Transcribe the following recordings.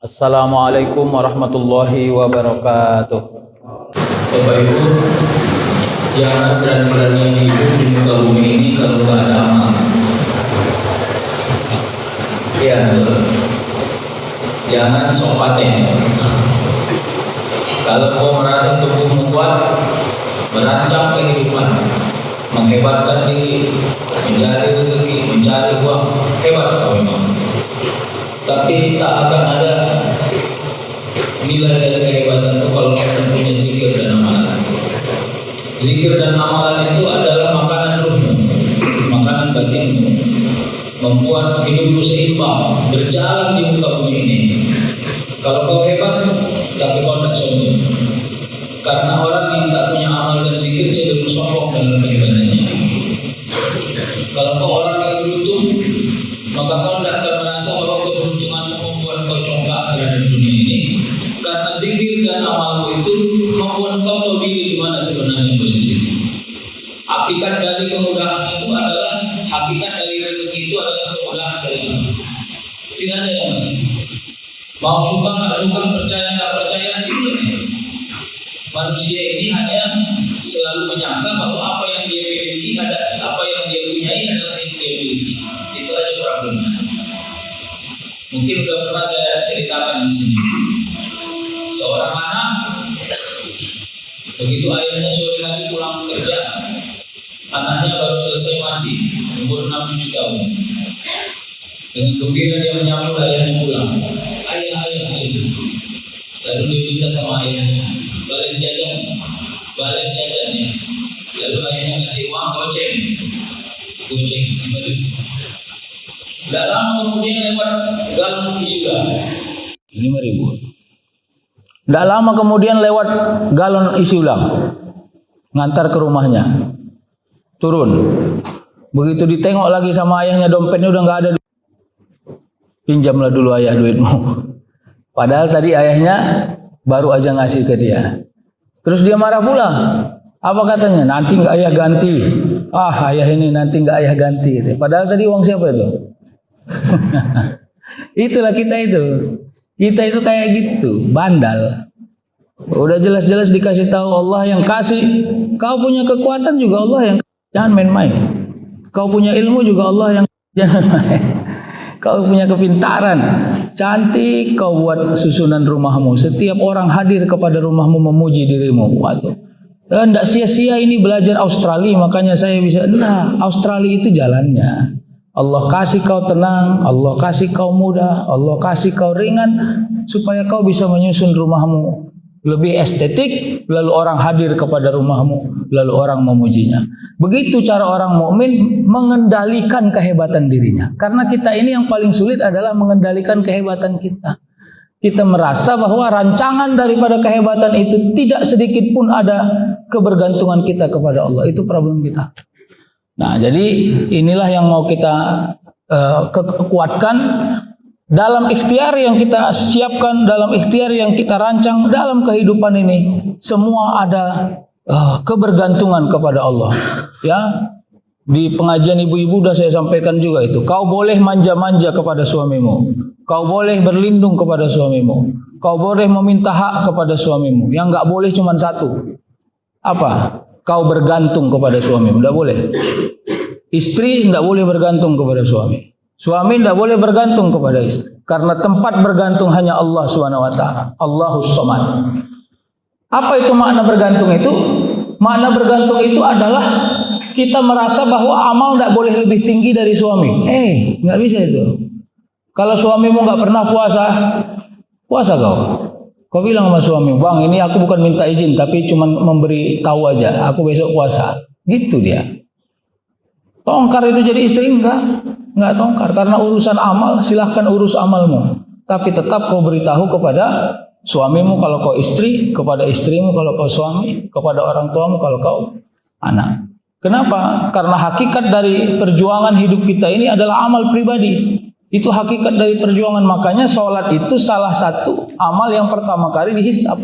Assalamualaikum warahmatullahi wabarakatuh. Bapak Ibu, jangan berani-berani hidup di muka bumi ini kalau nggak ada amal. Iya, betul. Jangan sok paten. Kalau kau merasa tubuhmu kuat, merancang kehidupan, menghebatkan diri, mencari rezeki, mencari uang, hebat kau memang. Tapi tak akan ada nilai dari kehebatan itu kalau kita punya zikir dan amalan. Zikir dan amalan itu adalah makanan ruhmu, makanan batinmu, membuat hidupmu seimbang, berjalan di muka bumi ini. Kalau kau hebat, tapi kau tidak sombong, karena orang yang tak punya amal dan zikir cenderung sombong dalam kehebatannya. Kalau kau orang yang beruntung, maka kau tidak akan merasa bahwa keberuntunganmu membuat kau congkak terhadap dunia ini, karena zikir dan amalmu itu membuat kau tahu diri di mana sebenarnya posisimu. Hakikat dari kemudahan itu adalah, hakikat dari rezeki itu adalah kemudahan dari Allah. Tidak ada yang lain. Mau suka nggak suka, percaya nggak percaya, itu ya. Manusia ini hanya selalu menyangka bahwa apa yang dia miliki ada, apa yang dia punyai adalah yang dia miliki. Itu aja problemnya. Mungkin sudah pernah saya ceritakan di sini. Seorang anak, begitu ayahnya sore hari pulang kerja, anaknya baru selesai mandi, umur 6-7 tahun. Dengan gembira dia menyambut ayahnya pulang. Ayah. Lalu dia minta sama ayahnya, balik jajannya. Lalu ayahnya kasih uang goceng. Tidak lama kemudian lewat galon isi ulang 5.000. Tidak lama kemudian lewat galon isi ulang, ngantar ke rumahnya, turun. Begitu ditengok lagi sama ayahnya, dompetnya udah nggak ada. Pinjamlah dulu ayah duitmu. Padahal tadi ayahnya baru aja ngasih ke dia. Terus dia marah pula. Apa katanya? Nanti nggak ayah ganti. Ayah ini nanti nggak ayah ganti. Padahal tadi uang siapa itu? Itulah kita itu. Kita itu kayak gitu, bandal. Udah jelas-jelas dikasih tahu Allah yang kasih. Kau punya kekuatan juga Allah yang, jangan main-main. Kau punya ilmu juga Allah yang, jangan main. Kau punya kepintaran, cantik kau buat susunan rumahmu. Setiap orang hadir kepada rumahmu memuji dirimu. Waduh, tidak sia-sia ini belajar Australia, makanya saya bisa. Nah, Australia itu jalannya. Allah kasih kau tenang, Allah kasih kau mudah, Allah kasih kau ringan, supaya kau bisa menyusun rumahmu lebih estetik, lalu orang hadir kepada rumahmu, lalu orang memujinya. Begitu cara orang mukmin mengendalikan kehebatan dirinya. Karena kita ini yang paling sulit adalah mengendalikan kehebatan kita. Kita merasa bahwa rancangan daripada kehebatan itu tidak sedikit pun ada kebergantungan kita kepada Allah. Itu problem kita. Nah, jadi inilah yang mau kita kuatkan dalam ikhtiar yang kita siapkan, dalam ikhtiar yang kita rancang dalam kehidupan ini. Semua ada kebergantungan kepada Allah. Ya, di pengajian ibu-ibu sudah saya sampaikan juga itu. Kau boleh manja-manja kepada suamimu, kau boleh berlindung kepada suamimu, kau boleh meminta hak kepada suamimu. Yang nggak boleh cuma satu. Apa? Kau bergantung kepada suamimu. Tidak boleh. Istri tidak boleh bergantung kepada suami. Suami tidak boleh bergantung kepada istri. Karena tempat bergantung hanya Allah SWT. Allahus Samad. Apa itu makna bergantung itu? Makna bergantung itu adalah kita merasa bahwa amal tidak boleh lebih tinggi dari suami. Nggak bisa itu. Kalau suamimu nggak pernah puasa kau. Kau bilang sama suami, bang ini aku bukan minta izin, tapi cuma memberi tahu aja, aku besok puasa. Gitu dia. Tongkar itu jadi istri? Enggak tongkar. Karena urusan amal, silahkan urus amalmu. Tapi tetap kau beritahu kepada suamimu kalau kau istri, kepada istrimu kalau kau suami, kepada orang tuamu kalau kau anak. Kenapa? Karena hakikat dari perjuangan hidup kita ini adalah amal pribadi. Itu hakikat dari perjuangan. Makanya sholat itu salah satu amal yang pertama kali dihisab.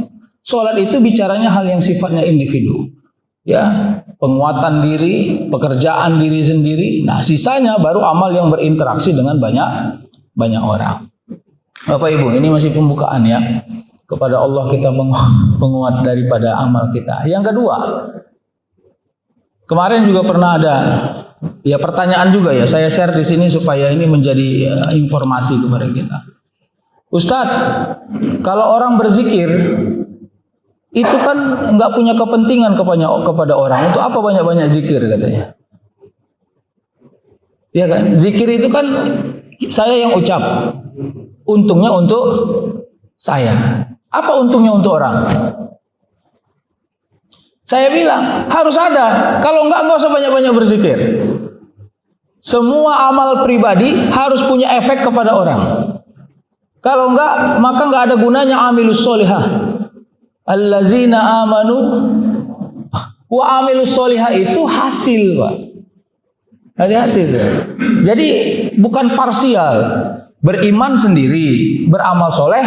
Sholat itu bicaranya hal yang sifatnya individu. Ya, penguatan diri, pekerjaan diri sendiri. Nah, sisanya baru amal yang berinteraksi dengan banyak orang. Bapak Ibu, ini masih pembukaan ya. Kepada Allah kita penguat daripada amal kita. Yang kedua, kemarin juga pernah ada ya pertanyaan juga ya. Saya share di sini supaya ini menjadi informasi kepada kita. Ustadz, kalau orang berzikir itu kan nggak punya kepentingan kepada orang. Untuk apa banyak-banyak zikir katanya? Ya kan? Zikir itu kan saya yang ucap. Untungnya untuk saya. Apa untungnya untuk orang? Saya bilang harus ada. Kalau nggak usah banyak-banyak berzikir. Semua amal pribadi harus punya efek kepada orang. Kalau enggak, maka enggak ada gunanya amilus solihah. Allazina amanu wa amilus solihah itu hasil, Pak. Hati-hati itu. Jadi bukan parsial. Beriman sendiri, beramal soleh,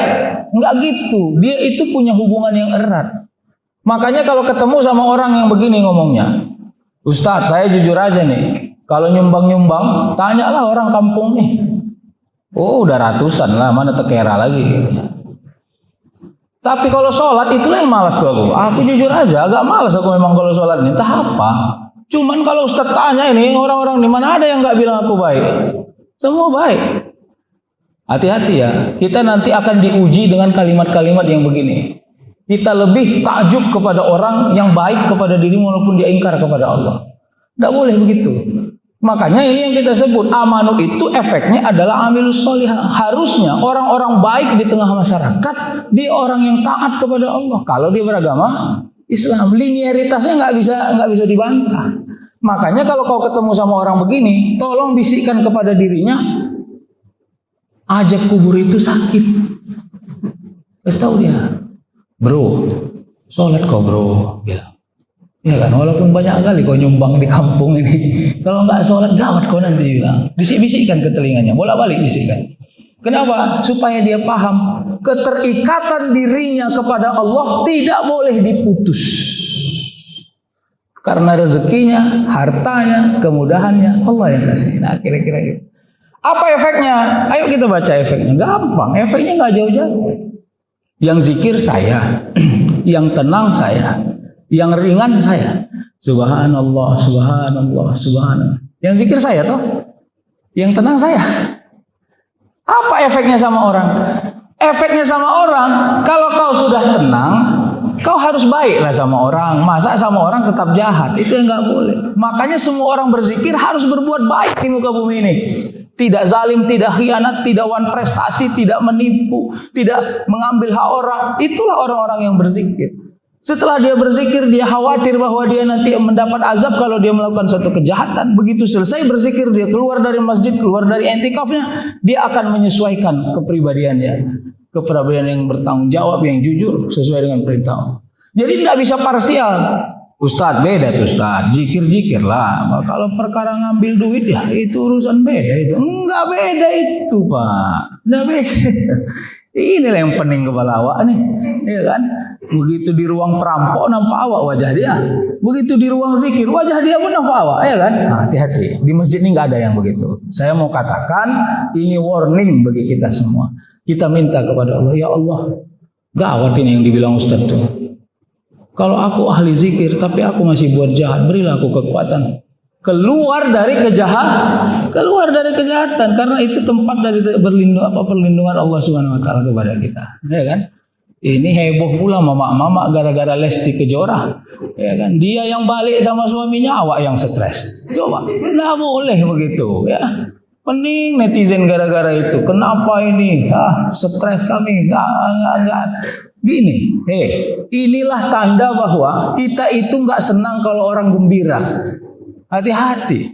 enggak gitu. Dia itu punya hubungan yang erat. Makanya kalau ketemu sama orang yang begini ngomongnya, Ustadz, saya jujur aja nih, kalau nyumbang-nyumbang, tanyalah orang kampung nih. Oh, udah ratusan lah, mana tekera lagi. Tapi kalau sholat itulah yang malas tuh aku. Aku jujur aja, agak malas aku memang kalau sholat ini. Entah apa. Cuman kalau Ustadz tanya ini, orang-orang di mana ada yang nggak bilang aku baik? Semua baik. Hati-hati ya, kita nanti akan diuji dengan kalimat-kalimat yang begini. Kita lebih takjub kepada orang yang baik kepada dirimu walaupun dia ingkar kepada Allah. Tidak boleh begitu. Makanya ini yang kita sebut amanu itu efeknya adalah amilus solihah. Harusnya orang-orang baik di tengah masyarakat dia orang yang taat kepada Allah. Kalau dia beragama Islam, linearitasnya nggak bisa dibantah. Makanya kalau kau ketemu sama orang begini, tolong bisikkan kepada dirinya, ajab kubur itu sakit. Kasih tahu dia, bro, sholat kau bro, bilang. Ya kan, walaupun banyak kali kau nyumbang di kampung ini, kalau nggak sholat gawat kau nanti bilang. Bisik-bisikkan ke telinganya, bolak-balik bisikkan. Kenapa? Supaya dia paham keterikatan dirinya kepada Allah tidak boleh diputus. Karena rezekinya, hartanya, kemudahannya Allah yang kasih. Nah, kira-kira gitu. Apa efeknya? Ayo kita baca efeknya. Gampang, efeknya nggak jauh-jauh. Yang zikir saya, yang tenang saya, yang ringan saya. Subhanallah, subhanallah, subhanallah. Yang zikir saya toh, yang tenang saya. Apa efeknya sama orang? Efeknya sama orang, kalau kau sudah tenang, kau harus baiklah sama orang. Masa sama orang tetap jahat? Itu yang nggak boleh. Makanya semua orang berzikir harus berbuat baik di muka bumi ini. Tidak zalim, tidak khianat, tidak wan prestasi, tidak menipu, tidak mengambil hak orang. Itulah orang-orang yang berzikir. Setelah dia berzikir, dia khawatir bahwa dia nanti mendapat azab kalau dia melakukan suatu kejahatan. Begitu selesai berzikir, dia keluar dari masjid, keluar dari i'tikafnya, dia akan menyesuaikan kepribadiannya. Kepribadian yang bertanggung jawab, yang jujur, sesuai dengan perintah Allah. Jadi tidak bisa parsial. Ustadz beda tuh Ustadz, zikir-zikir lah. Kalau perkara ngambil duit ya itu urusan beda itu. Enggak beda itu Pak. Enggak beda. Inilah yang pening kepala awak nih, ya kan? Begitu di ruang perampok nampak awak wajah dia. Begitu di ruang zikir wajah dia pun nampak awak, ya kan? Nah, hati-hati. Di masjid ini nggak ada yang begitu. Saya mau katakan ini warning bagi kita semua. Kita minta kepada Allah, ya Allah, gawat ini yang dibilang Ustadz tuh. Kalau aku ahli zikir tapi aku masih buat jahat, berilah aku kekuatan. Keluar dari kejahatan, karena itu tempat dari perlindungan Allah Subhanahu wa taala kepada kita, ya kan? Ini heboh pula mama-mama gara-gara Lesti Kejora, ya kan? Dia yang balik sama suaminya, awak yang stres. Coba, nggak boleh begitu, ya. Pening netizen gara-gara itu. Kenapa ini? Stres kami. Enggak. Gini, inilah tanda bahwa kita itu nggak senang kalau orang gembira. Hati-hati.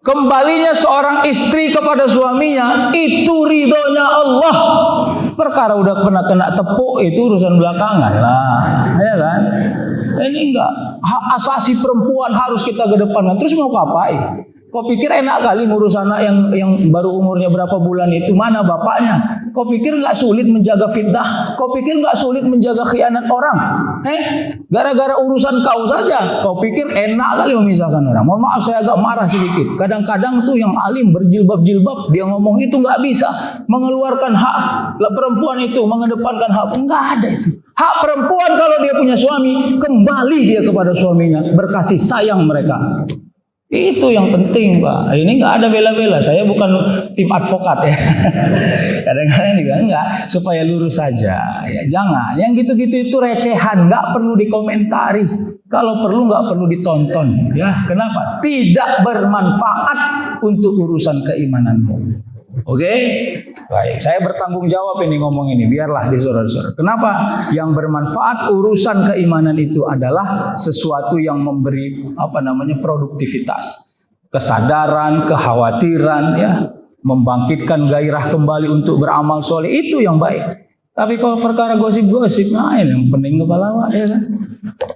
Kembalinya seorang istri kepada suaminya itu ridhonya Allah. Perkara udah pernah kena tepuk itu urusan belakangan lah, ya kan? Ini enggak hak asasi perempuan harus kita kedepankan. Terus mau ngapain? Kau pikir enak kali ngurus anak yang baru umurnya berapa bulan itu? Mana bapaknya? Kau pikir nggak sulit menjaga fitnah? Kau pikir nggak sulit menjaga khianat orang? Gara-gara urusan kau saja, kau pikir enak kali memisahkan orang? Mohon maaf, saya agak marah sedikit. Kadang-kadang tuh yang alim berjilbab-jilbab, dia ngomong itu nggak bisa mengeluarkan hak perempuan itu, mengedepankan hak. Nggak ada itu. Hak perempuan kalau dia punya suami, kembali dia kepada suaminya, berkasih sayang mereka. Itu yang penting, Pak. Ini nggak ada bela-bela. Saya bukan tim advokat ya. Kadang-kadang juga enggak, supaya lurus saja. Ya jangan. Yang gitu-gitu itu recehan, nggak perlu dikomentari. Kalau perlu nggak perlu ditonton. Ya, kenapa? Tidak bermanfaat untuk urusan keimananmu. Oke, baik. Saya bertanggung jawab ini ngomong ini. Biarlah di saudara-saudara. Kenapa? Yang bermanfaat urusan keimanan itu adalah sesuatu yang memberi produktivitas, kesadaran, kekhawatiran, ya, membangkitkan gairah kembali untuk beramal soleh, itu yang baik. Tapi kalau perkara gosip-gosip, nah ini yang pening kepala, ya kan?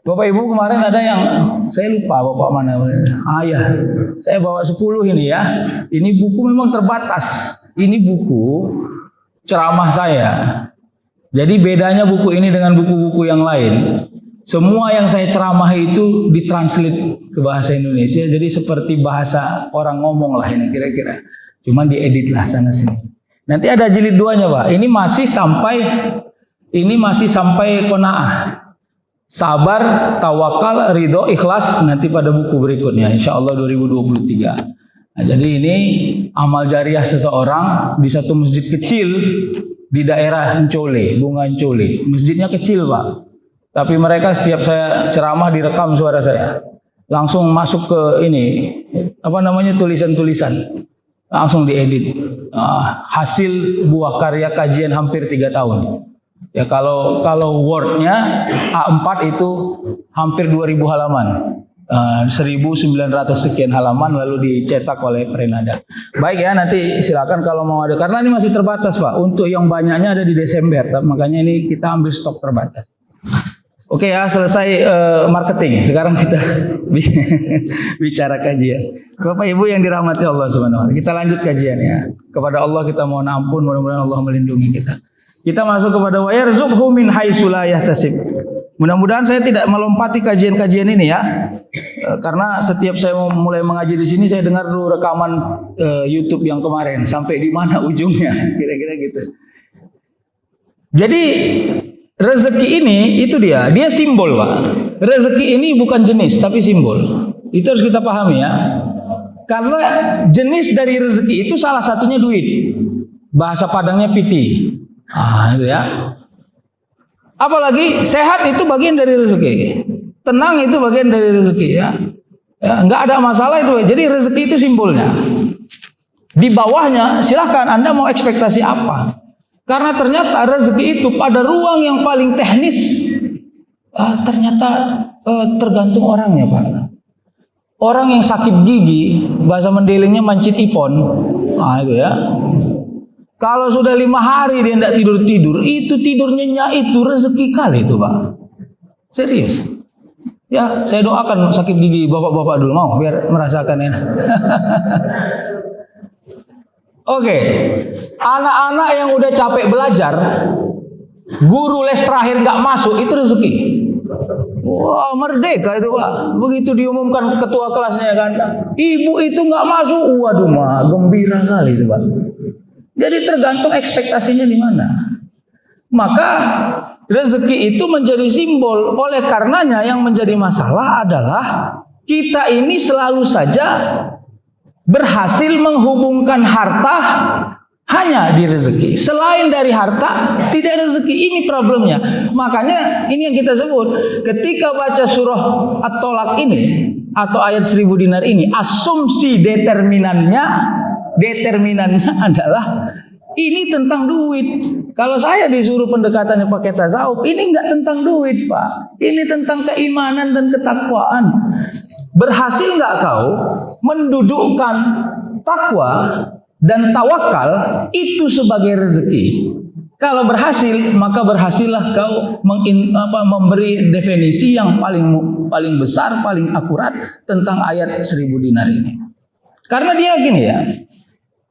Bapak Ibu kemarin ada yang saya lupa bapak mana, ayah. Saya bawa 10 ini ya. Ini buku memang terbatas. Ini buku ceramah saya. Jadi bedanya buku ini dengan buku-buku yang lain. Semua yang saya ceramah itu ditranslate ke bahasa Indonesia. Jadi seperti bahasa orang ngomong lah ini kira-kira. Cuman diedit lah sana sini. Nanti ada jilid 2-nya, Pak. Ini masih sampai qanaah. Sabar, tawakal, ridho, ikhlas, nanti pada buku berikutnya insyaallah 2023. Nah, jadi ini amal jariah seseorang di satu masjid kecil di daerah Encole, Bunga Encole. Masjidnya kecil, Pak. Tapi mereka setiap saya ceramah direkam suara saya. Langsung masuk ke ini, tulisan-tulisan. Langsung diedit. Hasil buah karya kajian hampir 3 tahun. Ya kalau Word-nya A4 itu hampir 2000 halaman. 1900 sekian halaman lalu dicetak oleh Prenada. Baik ya, nanti silakan kalau mau ada, karena ini masih terbatas, Pak. Untuk yang banyaknya ada di Desember, makanya ini kita ambil stok terbatas. Oke ya, selesai marketing. Sekarang kita bicara kajian. Bapak Ibu yang dirahmati Allah Subhanahu wa taala, kita lanjut kajiannya. Kepada Allah kita mohon ampun, mudah-mudahan Allah melindungi kita. Kita masuk kepada wa yarzuqhu min haitsu la yahtasib. Mudah-mudahan saya tidak melompati kajian-kajian ini ya. Karena setiap saya mulai mengaji di sini, saya dengar dulu rekaman YouTube yang kemarin sampai di mana ujungnya, kira-kira gitu. Jadi rezeki ini itu dia simbol, Pak. Rezeki ini bukan jenis tapi simbol. Itu harus kita pahami ya. Karena jenis dari rezeki itu salah satunya duit. Bahasa Padangnya piti. Itu ya. Apalagi sehat itu bagian dari rezeki. Tenang itu bagian dari rezeki ya. Enggak ada masalah itu. Jadi rezeki itu simbolnya. Di bawahnya silahkan Anda mau ekspektasi apa. Karena ternyata rezeki itu pada ruang yang paling teknis ternyata tergantung orangnya, Pak. Orang yang sakit gigi, bahasa Mendelingnya mancit ipon, itu ya. Kalau sudah 5 hari dia tidak tidur-tidur, itu tidur nyenyak itu rezeki kali itu, Pak. Serius. Ya, saya doakan sakit gigi bapak-bapak dulu, mau biar merasakan enak. Oke, anak-anak yang udah capek belajar, guru les terakhir nggak masuk, itu rezeki. Wah, merdeka itu, Pak. Begitu diumumkan ketua kelasnya kan, ibu itu nggak masuk, waduh mah gembira kali itu, Pak. Jadi tergantung ekspektasinya di mana. Maka rezeki itu menjadi simbol. Oleh karenanya yang menjadi masalah adalah kita ini selalu saja berhasil menghubungkan harta hanya di rezeki. Selain dari harta, tidak rezeki. Ini problemnya. Makanya ini yang kita sebut. Ketika baca surah At-Tolak ini, atau ayat 1000 dinar ini, asumsi determinannya adalah ini tentang duit. Kalau saya disuruh pendekatannya pakai tasawuf, ini enggak tentang duit, Pak. Ini tentang keimanan dan ketakwaan. Berhasil nggak kau mendudukkan takwa dan tawakal itu sebagai rezeki? Kalau berhasil, maka berhasillah kau memberi definisi yang paling besar, paling akurat tentang ayat 1000 dinar ini. Karena dia gini ya.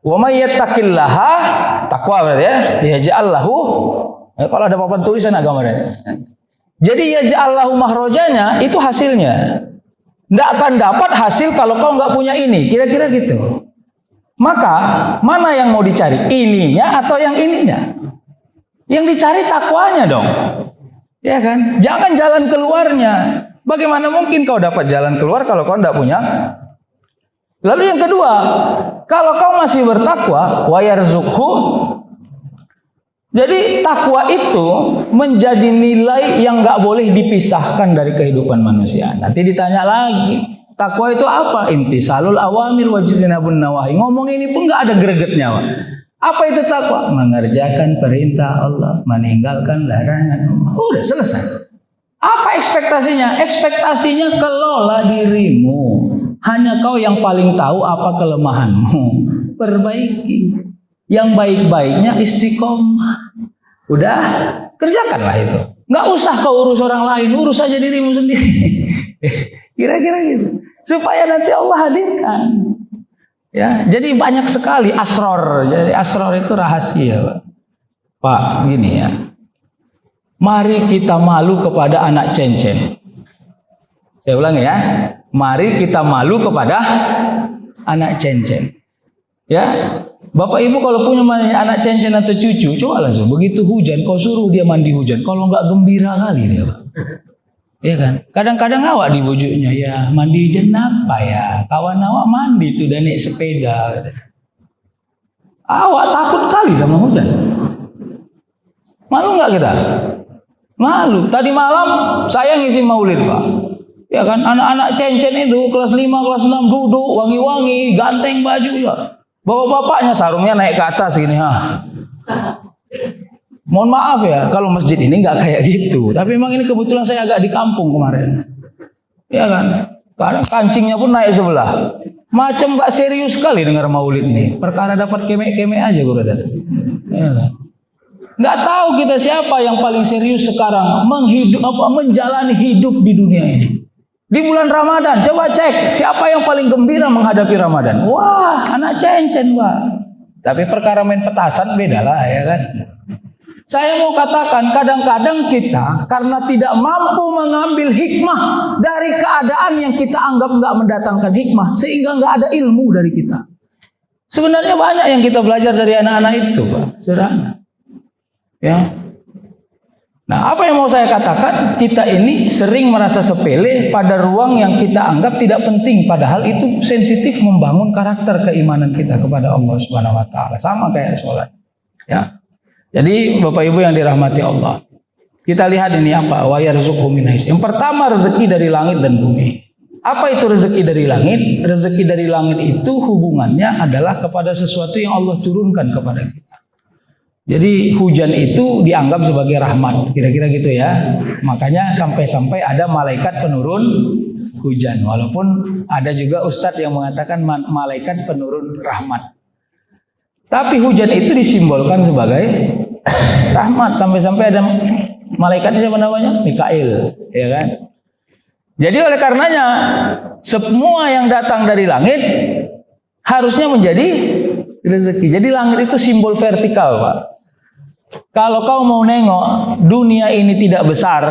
Wa may yattaqillaha, takwa berarti ya. Yaj'al lahu, kalau ada papan tulisan gambarnya. Jadi yaj'al lahu mahrojanya itu hasilnya. Nggak akan dapat hasil kalau kau nggak punya ini. Kira-kira gitu. Maka mana yang mau dicari? Ininya atau yang ininya? Yang dicari takwanya dong. Ya kan? Jangan jalan keluarnya. Bagaimana mungkin kau dapat jalan keluar kalau kau nggak punya? Lalu yang kedua, kalau kau masih bertakwa, wa yarzuqhu. Jadi takwa itu menjadi nilai yang nggak boleh dipisahkan dari kehidupan manusia. Nanti ditanya lagi, takwa itu apa? Imtisalul awamir wa jtinabun nawahi. Ngomong ini pun nggak ada gregetnya, Pak. Apa itu takwa? Mengerjakan perintah Allah, meninggalkan larangan Allah. Udah selesai. Apa ekspektasinya? Ekspektasinya kelola dirimu. Hanya kau yang paling tahu apa kelemahanmu. Perbaiki. Yang baik-baiknya istiqomah. Udah, kerjakanlah itu. Nggak usah kau urus orang lain, urus saja dirimu sendiri. Kira-kira gitu. Supaya nanti Allah hadirkan. Ya, jadi banyak sekali asror. Jadi asror itu rahasia, Pak. Pak, gini ya. Mari kita malu kepada anak cencen. Saya ulang ya. Mari kita malu kepada anak cencen. Ya, Bapak Ibu kalau punya anak cencen atau cucu, coba langsung begitu hujan kau suruh dia mandi hujan. Kalau nggak gembira kali dia, Pak. Ya kan? Kadang-kadang awak dibujuknya, ya mandi hujan apa ya? Kawan awak mandi tuh dan naik sepeda. Awak takut kali sama hujan. Malu nggak kita? Malu. Tadi malam saya ngisi maulid, Pak. Ya kan? Anak-anak cencen itu kelas 5, kelas 6 duduk wangi-wangi, ganteng baju ya. Bawa bapaknya sarungnya naik ke atas gini, Mohon maaf ya, kalau masjid ini nggak kayak gitu. Tapi memang ini kebetulan saya agak di kampung kemarin. Ya kan? Karena kancingnya pun naik sebelah. Macam nggak serius sekali dengar maulid ini. Perkara dapat kemek-kemek aja gue rasa. Ya kan? Nggak tahu kita siapa yang paling serius sekarang menjalani hidup di dunia ini. Di bulan Ramadan, coba cek siapa yang paling gembira menghadapi Ramadan. Wah, anak cencen, Pak. Tapi perkara main petasan beda lah, ya kan. Saya mau katakan, kadang-kadang kita karena tidak mampu mengambil hikmah dari keadaan yang kita anggap nggak mendatangkan hikmah, sehingga nggak ada ilmu dari kita. Sebenarnya banyak yang kita belajar dari anak-anak itu, Pak. Sederhana. Ya. Nah, apa yang mau saya katakan? Kita ini sering merasa sepele pada ruang yang kita anggap tidak penting, padahal itu sensitif membangun karakter keimanan kita kepada Allah Subhanahu wa taala. Sama kayak sholat. Ya. Jadi Bapak Ibu yang dirahmati Allah. Kita lihat ini apa? Wa yarzuqhu min haitsu. Yang pertama rezeki dari langit dan bumi. Apa itu rezeki dari langit? Rezeki dari langit itu hubungannya adalah kepada sesuatu yang Allah turunkan kepada kita. Jadi hujan itu dianggap sebagai rahmat, kira-kira gitu ya. Makanya sampai-sampai ada malaikat penurun hujan. Walaupun ada juga ustadz yang mengatakan malaikat penurun rahmat. Tapi hujan itu disimbolkan sebagai rahmat. Sampai-sampai ada malaikatnya siapa namanya? Mikail, ya kan? Jadi oleh karenanya semua yang datang dari langit harusnya menjadi rezeki. Jadi langit itu simbol vertikal, Pak. Kalau kau mau nengok dunia ini tidak besar,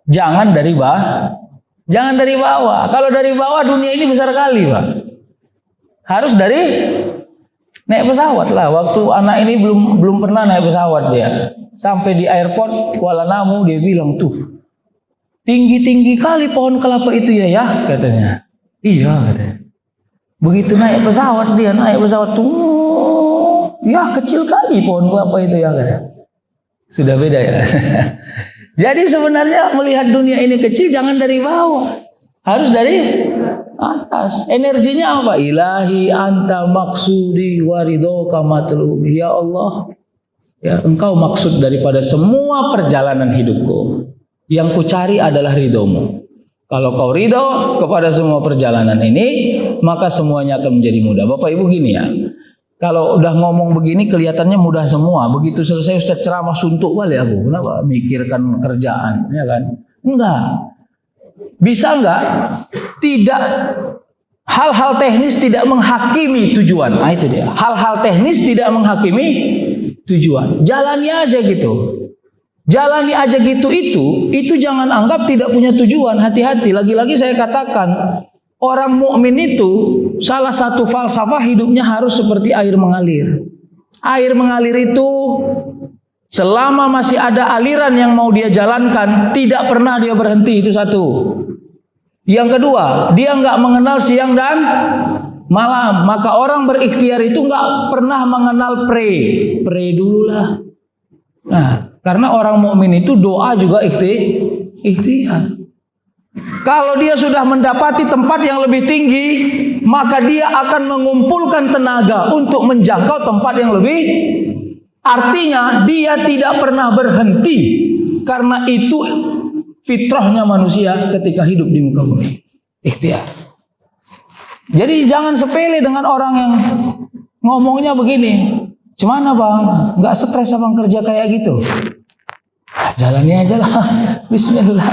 jangan dari bawah. Jangan dari bawah. Kalau dari bawah dunia ini besar kali, Pak. Harus dari naik pesawat lah. Waktu anak ini belum pernah naik pesawat dia. Sampai di airport Kuala Namu dia bilang tuh tinggi-tinggi kali pohon kelapa itu ya katanya. Iya katanya. Begitu naik pesawat tuh ya kecil kali pohon kelapa itu ya katanya. Sudah beda ya. Jadi sebenarnya melihat dunia ini kecil jangan dari bawah. Harus dari atas. Energinya apa? Ilahi anta maksudi waridoka matlubi. Ya Allah, ya engkau maksud daripada semua perjalanan hidupku. Yang kucari adalah ridhomu. Kalau kau ridho kepada semua perjalanan ini, maka semuanya akan menjadi mudah. Bapak Ibu gini ya. Kalau udah ngomong begini kelihatannya mudah semua. Begitu selesai Ustaz ceramah suntuk balik aku. Kenapa? Mikirkan kerjaan, ya kan? Enggak. Bisa enggak? Tidak Hal-hal teknis tidak menghakimi tujuan. Nah, itu dia. Hal-hal teknis tidak menghakimi tujuan. Jalani aja gitu. Jalani aja gitu itu jangan anggap tidak punya tujuan. Hati-hati. Lagi-lagi saya katakan, orang mukmin itu salah satu falsafah hidupnya harus seperti air mengalir. Air mengalir itu selama masih ada aliran yang mau dia jalankan, tidak pernah dia berhenti. Itu satu. Yang kedua, dia nggak mengenal siang dan malam. Maka orang berikhtiar itu nggak pernah mengenal pray dulu lah. Nah, karena orang mukmin itu doa juga ikhtiar. Kalau dia sudah mendapati tempat yang lebih tinggi, maka dia akan mengumpulkan tenaga untuk menjangkau tempat yang lebih. Artinya dia tidak pernah berhenti, karena itu fitrahnya manusia ketika hidup di muka bumi. Ikhtiar. Jadi jangan sepele dengan orang yang ngomongnya begini. Gimana bang? Nggak stres abang kerja kayak gitu? Jalani aja lah. Bismillah.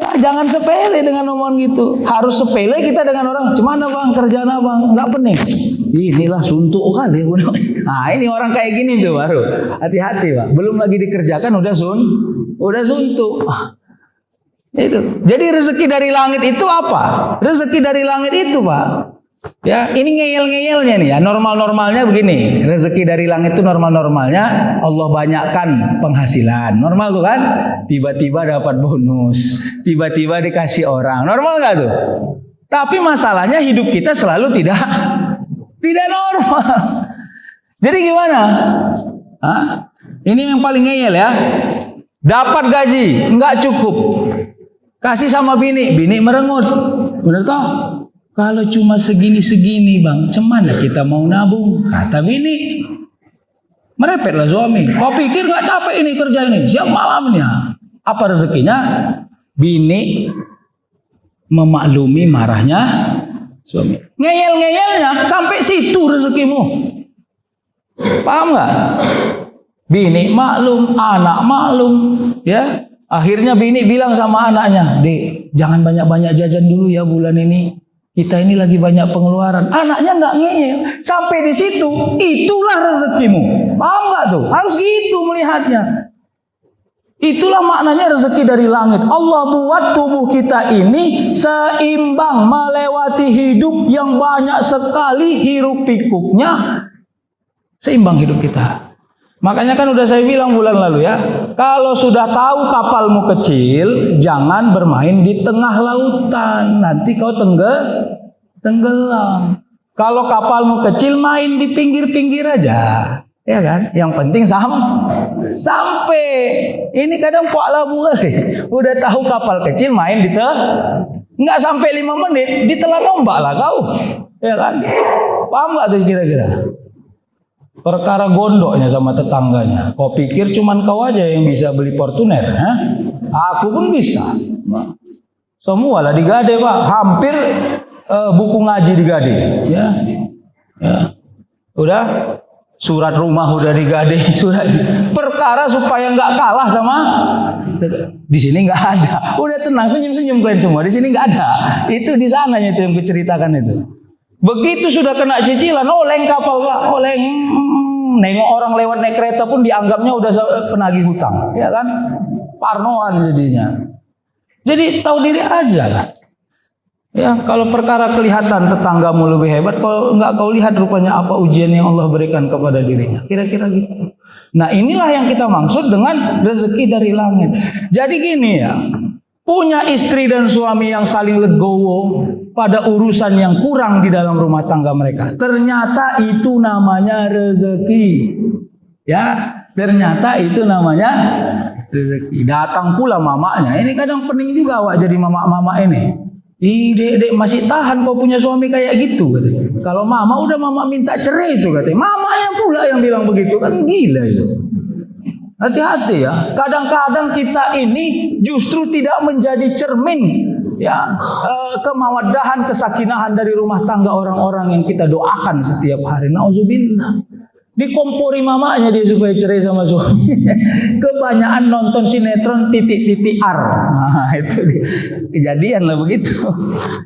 Nah, jangan sepele dengan omongan gitu. Harus sepele kita dengan orang. Gimana bang? Kerjaan abang? Nggak pening. Inilah suntuk kali. Nah ini orang kayak gini tuh baru. Hati-hati pak. Belum lagi dikerjakan udah suntuk. Itu. Jadi rezeki dari langit itu apa? Rezeki dari langit itu pak. Ya ini ngeyel-ngeyelnya nih ya. Normal-normalnya begini. Rezeki dari langit itu normal-normalnya Allah banyakkan penghasilan. Normal tuh kan? Tiba-tiba dapat bonus. Tiba-tiba dikasih orang. Normal gak tuh? Tapi masalahnya hidup kita selalu tidak normal. Jadi gimana? Hah? Ini yang paling ngeyel ya. Dapat gaji nggak cukup. Kasih sama bini merengut. Bener toh? Kalau cuma segini-segini bang, cemana kita mau nabung? Kata bini. Merepetlah suami. Kau pikir nggak capek ini kerja ini? Siap malamnya. Apa rezekinya? Bini memaklumi marahnya suami. Ngeyel-ngeyelnya sampai situ rezekimu. Paham nggak? Bini maklum, anak maklum, ya. Akhirnya bini bilang sama anaknya, "Dek, jangan banyak-banyak jajan dulu ya bulan ini. Kita ini lagi banyak pengeluaran." Anaknya nggak ngeyel. Sampai di situ, itulah rezekimu. Paham nggak tuh? Harus gitu melihatnya. Itulah maknanya rezeki dari langit. Allah buat tubuh kita ini seimbang melewati hidup yang banyak sekali hiruk pikuknya. Seimbang hidup kita. Makanya kan udah saya bilang bulan lalu ya, kalau sudah tahu kapalmu kecil, jangan bermain di tengah lautan, nanti kau tenggelam. Kalau kapalmu kecil, main di pinggir-pinggir aja, ya kan? Yang penting sampai. Ini kadang Pak Labu kali, udah tahu kapal kecil, main di nggak sampai 5 menit, ditelan ombak lah kau, ya kan? Paham nggak tuh kira-kira? Perkara gondoknya sama tetangganya. Kau pikir cuman kau aja yang bisa beli Fortuner? Ha? Aku pun bisa. Semua lah digade pak. Hampir buku ngaji digade. Ya. Udah. Surat rumah udah digade. Surat. Perkara supaya nggak kalah sama. Di sini nggak ada. Udah tenang senyum-senyum kalian semua. Di sini nggak ada. Itu di sananya itu yang kuceritakan itu. Begitu sudah kena cicilan, oleng kapal pak, oleng. Nengok orang lewat naik kereta pun dianggapnya udah penagih hutang, ya kan? Parnoan jadinya. Jadi tahu diri aja lah. Ya, kalau perkara kelihatan tetanggamu lebih hebat, kalau nggak kau lihat rupanya apa ujian yang Allah berikan kepada dirinya. Kira-kira gitu. Nah inilah yang kita maksud dengan rezeki dari langit. Jadi gini ya. Punya istri dan suami yang saling legowo pada urusan yang kurang di dalam rumah tangga mereka. Ternyata itu namanya rezeki. Ya, ternyata itu namanya rezeki. Datang pula mamanya. Ini kadang pening juga awak jadi mama ini. Ih, dek masih tahan kau punya suami kayak gitu katanya. Kalau mama udah mama minta cerai itu katanya. Mamanya pula yang bilang begitu, kan gila itu. Hati-hati ya. Kadang-kadang kita ini justru tidak menjadi cermin ya kemawaddahan, kesakinahan dari rumah tangga orang-orang yang kita doakan setiap hari. Nauzubillah. Dikompori mamanya dia supaya cerai sama suami. Kebanyakan nonton sinetron titik-titik R. Nah, itu dia. Kejadian lah begitu.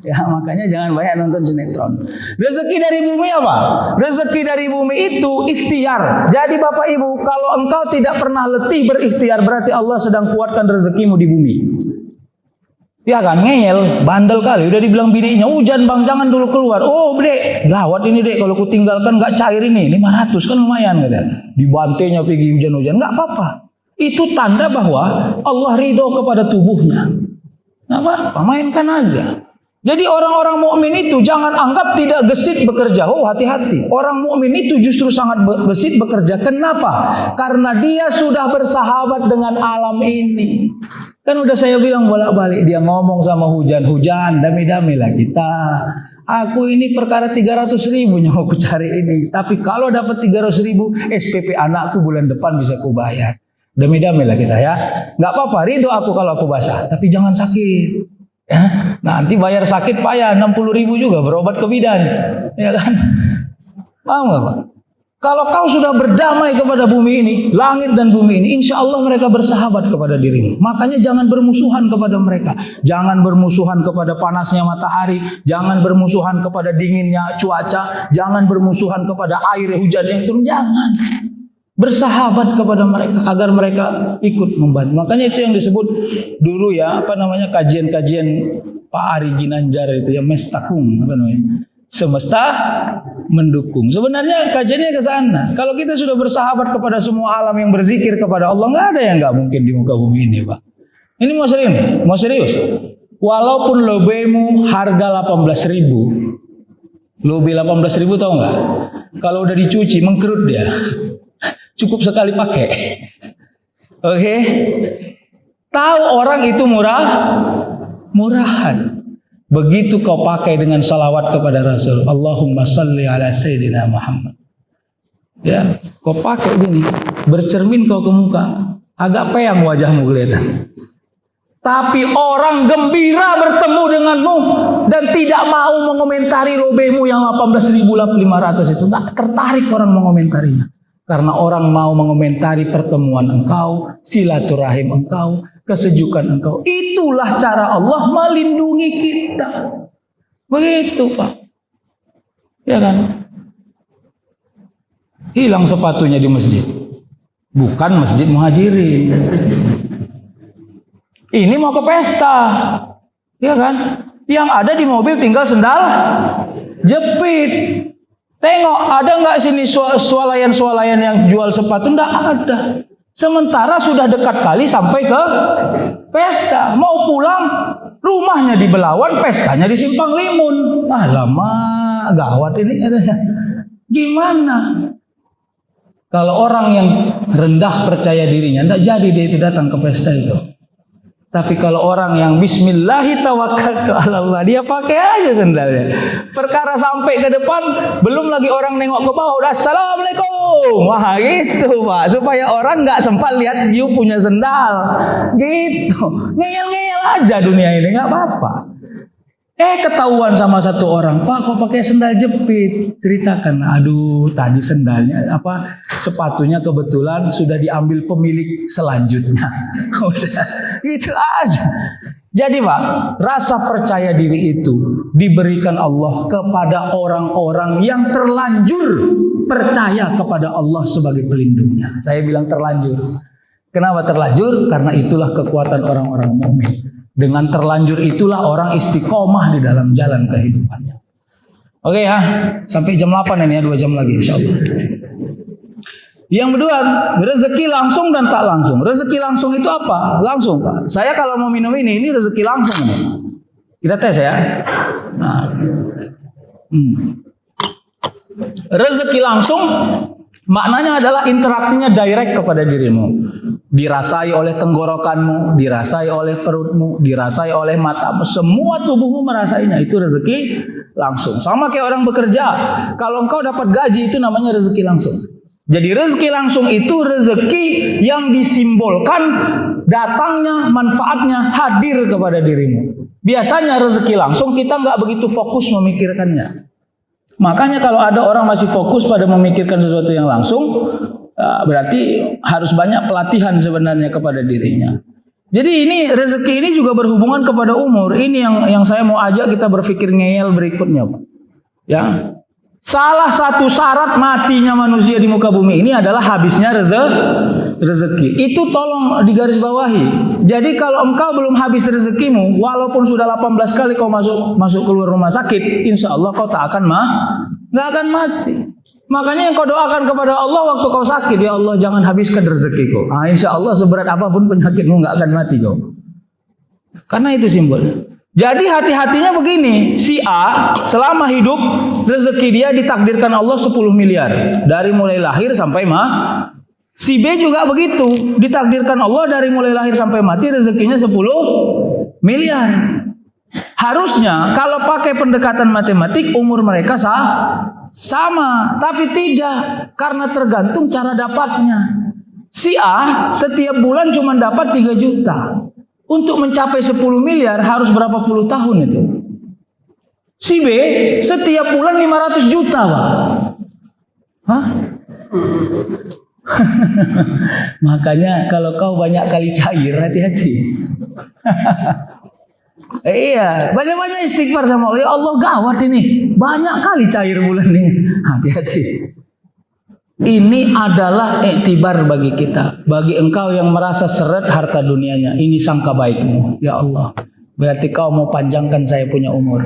Ya, makanya jangan banyak nonton sinetron. Rezeki dari bumi apa? Rezeki dari bumi itu ikhtiar. Jadi Bapak Ibu, kalau engkau tidak pernah letih berikhtiar, berarti Allah sedang kuatkan rezekimu di bumi. Ya kan, ngeyel, bandel kali. Udah dibilang bininya, hujan bang, jangan dulu keluar. Oh dek, gawat ini dek, kalau ku tinggalkan gak cair ini, 500 kan lumayan. Kata. Dibantainya pergi hujan-hujan, gak apa-apa. Itu tanda bahwa Allah ridho kepada tubuhnya. Gak apa-apa, mainkan aja. Jadi orang-orang mukmin itu jangan anggap tidak gesit bekerja. Oh hati-hati, orang mukmin itu justru sangat gesit bekerja. Kenapa? Karena dia sudah bersahabat dengan alam ini. Kan udah saya bilang bolak-balik, dia ngomong sama hujan, damai-damai lah kita. Aku ini perkara 300.000 yang aku cari ini. Tapi kalau dapat 300.000, SPP anakku bulan depan bisa aku bayar. Damai-damai lah kita ya. Nggak apa-apa, ridho aku kalau aku basah. Tapi jangan sakit. Ya, nanti bayar sakit payah 60.000 juga berobat ke bidan. Ya kan? Paham nggak Pak? Kalau kau sudah berdamai kepada bumi ini, langit dan bumi ini, insya Allah mereka bersahabat kepada dirimu. Makanya jangan bermusuhan kepada mereka. Jangan bermusuhan kepada panasnya matahari. Jangan bermusuhan kepada dinginnya cuaca. Jangan bermusuhan kepada air hujan yang turun. Jangan. Bersahabat kepada mereka agar mereka ikut membantu. Makanya itu yang disebut dulu ya, kajian-kajian Pak Ari Ginanjar itu ya, Mestakung, semesta mendukung. Sebenarnya kajiannya ke sana. Kalau kita sudah bersahabat kepada semua alam yang berzikir kepada Allah, nggak ada yang nggak mungkin di muka bumi ini, Pak. Ini mau serius. Walaupun lobemu harga 18.000, lobe 18.000 tahu nggak? Kalau udah dicuci mengkerut dia, cukup sekali pakai. Oke? Tahu orang itu murahan. Begitu kau pakai dengan salawat kepada Rasul, Allahumma salli ala Sayyidina Muhammad. Ya, kau pakai gini, bercermin kau ke muka, agak peyang wajahmu kelihatan. Tapi orang gembira bertemu denganmu dan tidak mau mengomentari lobemu yang 18.500 itu. Tak tertarik orang mengomentarinya. Karena orang mau mengomentari pertemuan engkau, silaturahim engkau, kesejukan engkau. Itulah cara Allah melindungi kita. Begitu Pak. Ya kan? Hilang sepatunya di masjid. Bukan masjid Muhajirin. Ini mau ke pesta. Ya kan? Yang ada di mobil tinggal sendal jepit. Tengok, ada nggak sini swalayan-swalayan yang jual sepatu? Nggak ada. Sementara sudah dekat kali sampai ke pesta. Mau pulang, rumahnya di Belawan, pestanya di Simpang Limun. Alamak, gawat ini. Gimana? Kalau orang yang rendah percaya dirinya, nggak jadi dia itu datang ke pesta itu. Tapi kalau orang yang bismillahi tawakkaltu ala Allah, dia pakai aja sendalnya. Perkara sampai ke depan, belum lagi orang nengok ke bawah, udah assalamualaikum. Wah gitu Pak, supaya orang nggak sempat lihat you punya sendal. Gitu, ngeyel-ngeyel aja dunia ini, nggak apa-apa. Ketahuan sama satu orang, Pak kok pakai sendal jepit? Ceritakan, aduh tadi sendalnya sepatunya kebetulan sudah diambil pemilik selanjutnya. Udah gitu aja. Jadi Pak, rasa percaya diri itu diberikan Allah kepada orang-orang yang terlanjur percaya kepada Allah sebagai pelindungnya. Saya bilang terlanjur. Kenapa terlanjur? Karena itulah kekuatan orang-orang mukmin. Dengan terlanjur itulah orang istiqomah di dalam jalan kehidupannya. Oke ya, sampai jam 8 ini ya, 2 jam lagi insya Allah. Yang kedua, rezeki langsung dan tak langsung. Rezeki langsung itu apa? Langsung Pak. Saya kalau mau minum ini rezeki langsung nih. Kita tes ya. Nah. Rezeki langsung maknanya adalah interaksinya direct kepada dirimu. Dirasai oleh tenggorokanmu, dirasai oleh perutmu, dirasai oleh matamu, semua tubuhmu merasainya. Itu rezeki langsung. Sama kayak orang bekerja. Kalau engkau dapat gaji itu namanya rezeki langsung. Jadi rezeki langsung itu rezeki yang disimbolkan datangnya, manfaatnya hadir kepada dirimu. Biasanya rezeki langsung kita nggak begitu fokus memikirkannya. Makanya kalau ada orang masih fokus pada memikirkan sesuatu yang langsung, berarti harus banyak pelatihan sebenarnya kepada dirinya. Jadi ini rezeki ini juga berhubungan kepada umur. Ini yang saya mau ajak kita berpikir ngeyel berikutnya, Pak. Ya. Salah satu syarat matinya manusia di muka bumi ini adalah habisnya rezeki. Itu tolong digarisbawahi. Jadi kalau engkau belum habis rezekimu, walaupun sudah 18 kali kau masuk keluar rumah sakit, insya Allah kau nggak akan mati. Makanya yang kau doakan kepada Allah waktu kau sakit, ya Allah jangan habiskan rezekiku. Insya Allah seberat apapun penyakitmu nggak akan mati kau. Karena itu simbolnya. Jadi hati-hatinya begini, si A selama hidup rezeki dia ditakdirkan Allah 10 miliar dari mulai lahir sampai si B juga begitu, ditakdirkan Allah dari mulai lahir sampai mati rezekinya 10 miliar. Harusnya kalau pakai pendekatan matematik umur mereka sama, tapi tidak, karena tergantung cara dapatnya. Si A setiap bulan cuma dapat 3 juta. Untuk mencapai 10 miliar harus berapa puluh tahun itu? Si B setiap bulan 500 juta, Pak. Hah? Makanya kalau kau banyak kali cair, hati-hati. Iya, banyak-banyak istighfar sama Allah. Ya Allah gawat ini, banyak kali cair bulan ini. Hati-hati. Ini adalah iktibar bagi kita. Bagi engkau yang merasa seret harta dunianya, ini sangka baikmu. Ya Allah, berarti kau mau panjangkan saya punya umur.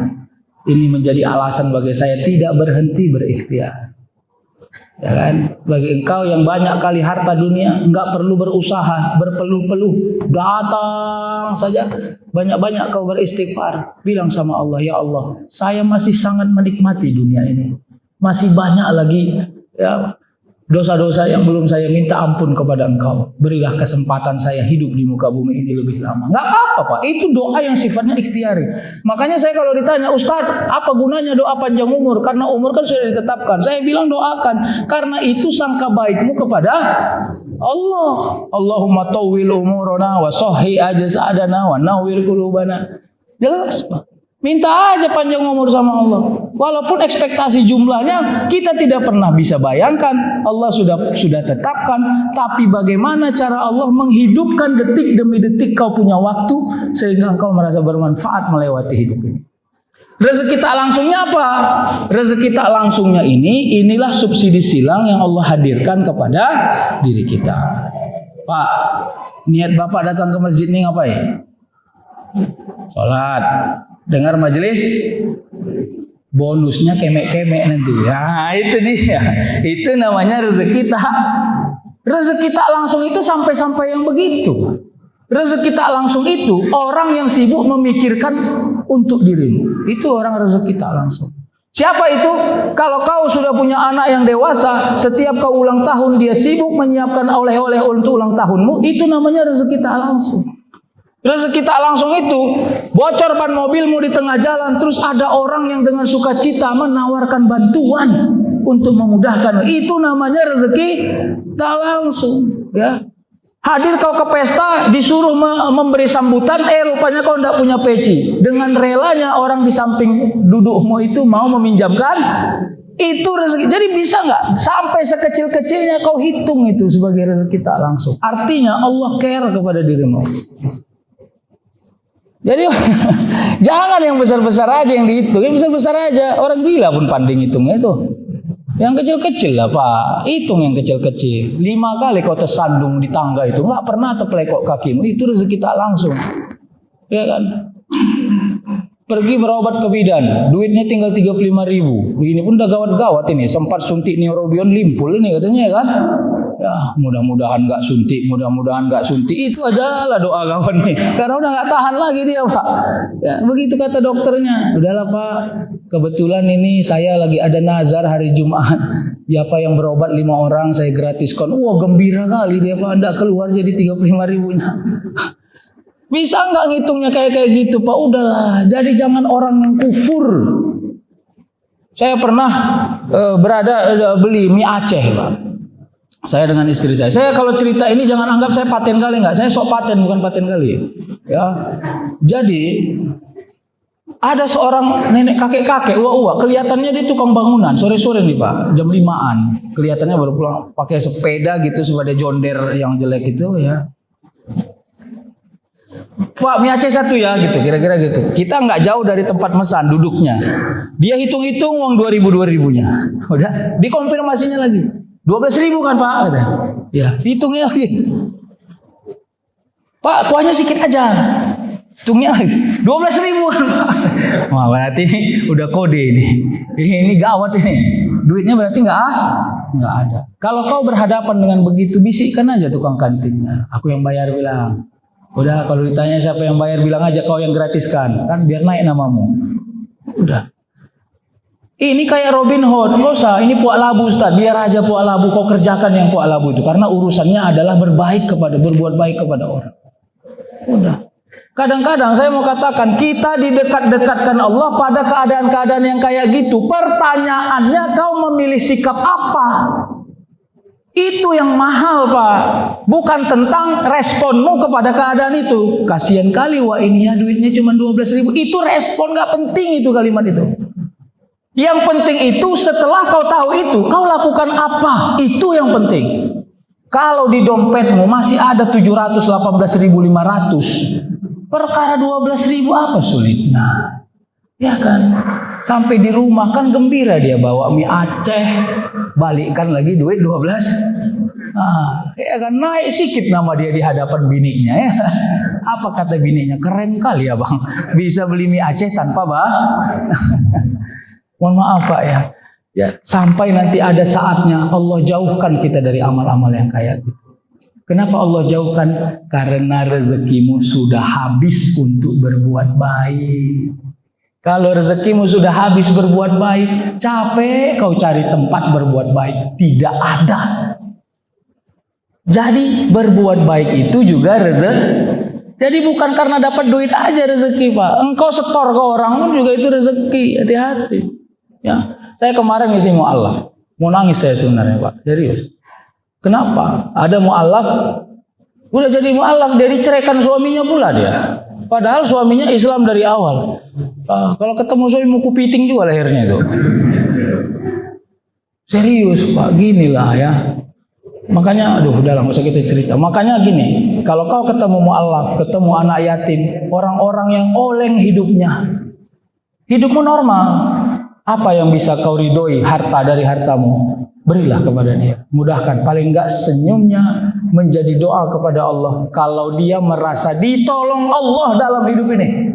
Ini menjadi alasan bagi saya tidak berhenti berikhtiar. Ya kan? Bagi engkau yang banyak kali harta dunia, enggak perlu berusaha, berpeluh-peluh, datang saja. Banyak-banyak kau beristighfar. Bilang sama Allah, ya Allah, saya masih sangat menikmati dunia ini. Masih banyak lagi ya dosa-dosa yang belum saya minta ampun kepada engkau. Berilah kesempatan saya hidup di muka bumi ini lebih lama. Nggak apa-apa, Pak. Itu doa yang sifatnya ikhtiari. Makanya saya kalau ditanya, Ustadz, apa gunanya doa panjang umur? Karena umur kan sudah ditetapkan. Saya bilang doakan. Karena itu sangka baikmu kepada Allah. Allahumma tawwil umurana wa sahhi ajsadana wa nawwir qulubana. Jelas, Pak. Minta aja panjang umur sama Allah. Walaupun ekspektasi jumlahnya kita tidak pernah bisa bayangkan. Allah sudah tetapkan. Tapi bagaimana cara Allah menghidupkan detik demi detik kau punya waktu sehingga engkau merasa bermanfaat melewati hidup ini. Rezeki tak langsungnya apa? Rezeki tak langsungnya inilah subsidi silang yang Allah hadirkan kepada diri kita. Pak, niat Bapak datang ke masjid ini ngapain? Sholat. Dengar majelis, bonusnya kemek-kemek nanti. Nah, itu dia. Itu namanya rezeki tak langsung itu sampai-sampai yang begitu. Rezeki tak langsung itu orang yang sibuk memikirkan untuk dirimu. Itu orang rezeki tak langsung. Siapa itu? Kalau kau sudah punya anak yang dewasa, setiap kau ulang tahun dia sibuk menyiapkan oleh-oleh untuk ulang tahunmu, itu namanya rezeki tak langsung. Rezeki tak langsung itu bocor ban mobilmu di tengah jalan, terus ada orang yang dengan sukacita menawarkan bantuan untuk memudahkan. Itu namanya rezeki tak langsung, ya. Hadir kau ke pesta disuruh memberi sambutan, rupanya kau tidak punya peci. Dengan relanya orang di samping dudukmu itu mau meminjamkan, itu rezeki. Jadi bisa nggak sampai sekecil-kecilnya kau hitung itu sebagai rezeki tak langsung. Artinya Allah care kepada dirimu. Jadi jangan yang besar-besar aja yang dihitung, yang besar-besar aja. Orang gila pun panding hitungnya itu. Yang kecil-kecil lah Pak, hitung yang kecil-kecil. 5 kali kau tersandung di tangga itu, nggak pernah terpelekok kakimu, itu rezeki tak langsung. Ya kan? Pergi berobat ke bidan, duitnya tinggal 35.000. Ini pun udah gawat-gawat ini, sempat suntik neurobion limpul ini katanya ya kan. Ya mudah-mudahan nggak suntik, itu aja lah doa kawan nih, karena udah nggak tahan lagi dia Pak. Ya, begitu kata dokternya, udahlah Pak, kebetulan ini saya lagi ada nazar hari Jumat, ya Pak yang berobat 5 orang saya gratiskan. Wah gembira kali dia Pak, anda keluar jadi 35.000-nya. Bisa nggak ngitungnya kayak gitu Pak? Udahlah, jadi jangan orang yang kufur. Saya pernah beli mie Aceh Pak. Saya dengan istri saya. Saya kalau cerita ini jangan anggap saya paten kali, enggak. Saya sok paten, bukan paten kali. Ya. Jadi Ada seorang nenek kakek-kakek uak-uak, kelihatannya dia tukang bangunan, sore-sore nih Pak, jam 5-an. Kelihatannya baru pulang pakai sepeda gitu sebagai jonder yang jelek itu ya. Pak, mie Aceh 1 ya gitu, kira-kira gitu. Kita nggak jauh dari tempat mesan duduknya. Dia hitung-hitung uang 2000-2000-nya. Udah, dikonfirmasinya lagi. 12.000 kan Pak? Kata. Ya, hitungnya lagi. Pak, kuahnya sedikit aja. Hitungnya lagi. 12.000 kan Pak? Wah, berarti ini udah kode ini. Ini gawat ini. Duitnya berarti nggak ada. Kalau kau berhadapan dengan begitu, bisikkan aja tukang kantinnya. Aku yang bayar bilang. Udah, kalau ditanya siapa yang bayar, bilang aja kau yang gratiskan. Kan biar naik namamu. Udah. Ini kayak Robin Hood. Nggak usah, ini puak labu Ustaz. Biar aja puak labu, kau kerjakan yang puak labu itu. Karena urusannya adalah berbuat baik kepada orang. Udah. Kadang-kadang saya mau katakan, kita didekat-dekatkan Allah pada keadaan-keadaan yang kayak gitu. Pertanyaannya, kau memilih sikap apa? Itu yang mahal Pak. Bukan tentang responmu kepada keadaan itu. Kasihan kali wah ini ya duitnya cuma 12.000. Itu respon gak penting itu kalimat itu. Yang penting itu setelah kau tahu itu, kau lakukan apa? Itu yang penting. Kalau di dompetmu masih ada 718.500, perkara 12.000 apa sulitnya? Ya kan? Sampai di rumah kan gembira dia bawa mie Aceh, balikkan lagi duit 12. Ya kan, naik sikit nama dia di hadapan bininya ya. Apa kata bininya? Keren kali ya Bang, bisa beli mie Aceh tanpa mohon maaf Pak ya. Ya, sampai nanti ada saatnya Allah jauhkan kita dari amal-amal yang kayak gitu. Kenapa Allah jauhkan? Karena rezekimu sudah habis untuk berbuat baik. Kalau rezekimu sudah habis berbuat baik, capek kau cari tempat berbuat baik. Tidak ada. Jadi berbuat baik itu juga rezeki. Jadi bukan karena dapat duit aja rezeki Pak. Engkau setor ke orang pun juga itu rezeki. Hati-hati. Ya, saya kemarin ngisi mu'alaf. Mau nangis saya sebenarnya Pak. Serius. Kenapa? Ada mu'alaf. Udah jadi mu'alaf, dia diceraikan suaminya pula dia. Padahal suaminya Islam dari awal. Kalau ketemu suami mau kupiting juga lahirnya itu. Serius Pak, ginilah ya. Makanya, udah nggak usah kita cerita. Makanya gini, kalau kau ketemu mu'alaf, ketemu anak yatim, orang-orang yang oleng hidupnya, hidupmu normal, apa yang bisa kau ridhoi harta dari hartamu? Berilah kepada dia. Mudahkan, paling enggak senyumnya menjadi doa kepada Allah. Kalau dia merasa ditolong Allah dalam hidup ini.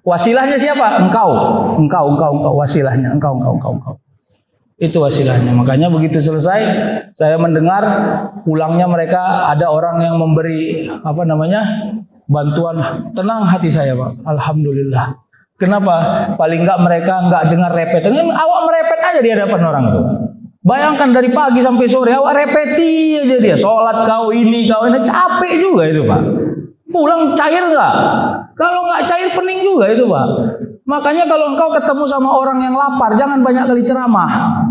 Wasilahnya siapa? Engkau. Wasilahnya engkau. Itu wasilahnya. Makanya begitu selesai, saya mendengar pulangnya mereka ada orang yang memberi bantuan. Tenang hati saya Pak. Alhamdulillah. Kenapa? Paling enggak mereka enggak dengar repetan. Awak merepet aja di hadapan orang itu. Bayangkan dari pagi sampai sore awak repeti aja dia. Sholat kau ini capek juga itu Pak. Pulang cair enggak? Kalau enggak cair pening juga itu Pak. Makanya kalau engkau ketemu sama orang yang lapar, jangan banyak kali ceramah.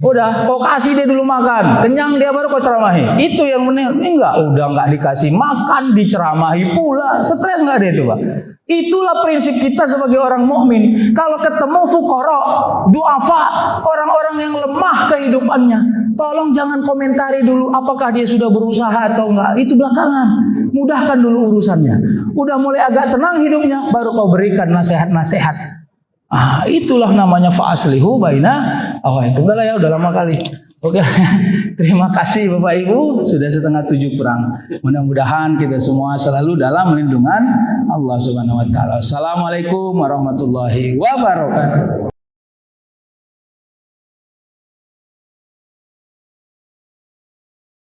Udah, kau kasih dia dulu makan, kenyang dia baru kau ceramahi. Itu yang benar. Udah enggak dikasih makan, diceramahi pula. Stres enggak dia itu Pak? Itulah prinsip kita sebagai orang mukmin. Kalau ketemu fuqara, duafa, orang-orang yang lemah kehidupannya, tolong jangan komentari dulu apakah dia sudah berusaha atau enggak. Itu belakangan. Mudahkan dulu urusannya. Udah mulai agak tenang hidupnya, baru kau berikan nasihat-nasihat. Itulah namanya fa'aslihu baina akhawaykum. Udah lama kali. Oke, terima kasih Bapak Ibu, sudah 6:30 kurang. Mudah-mudahan kita semua selalu dalam lindungan Allah Subhanahu wa taala. Assalamualaikum warahmatullahi wabarakatuh.